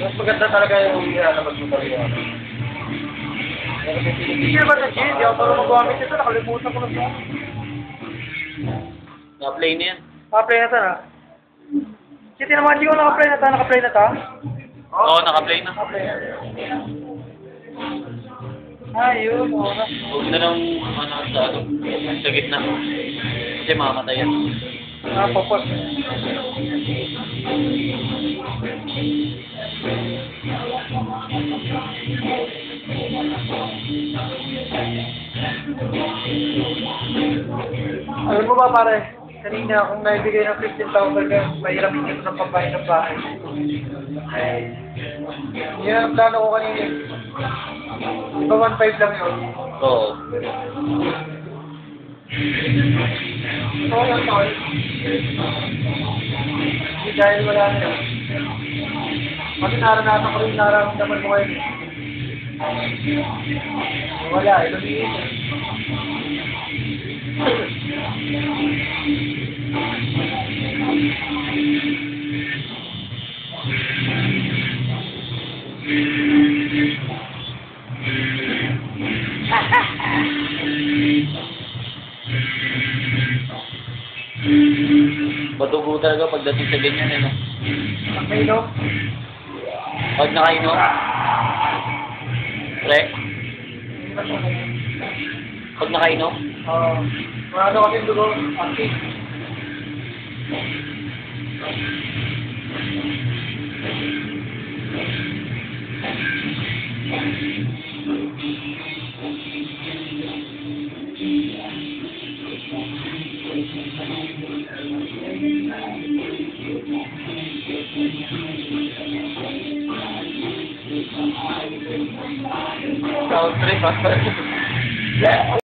Mas maganda talaga yung ilalabas mo talaga. Hindi naman na Jay, hindi ako parang mag-gamit ito, nakalimutan ko na ito. Na-play na yan. Naka-play na ito na. Kasi naman, hindi ko naka-play na ito, naka-play na ito. Oo, naka-play na. Naka-play na. Ayun, oras. Huwag na lang sa gitna. Kasi mamamatay yan. Napapos. Alam mo ba pare, kanina kung naibigay ng 15,000 ka, mahirap hindi ko ng pambahin ng bahay. Yan ang plano ko kanina. Di ba 1.5 lang yun? Oo. Oo yan, tol. Hindi dahil wala na yun. Kasi naranasan ko rin nararamdaman mo ngayon. Wala, lumiit eh. Badugo talaga pagdating sa ganyan, ano? Nakainom? Pag nakainom? Pre? Pag nakainom? Oo. Ano kasi dugo? Active. Sound trip, ha?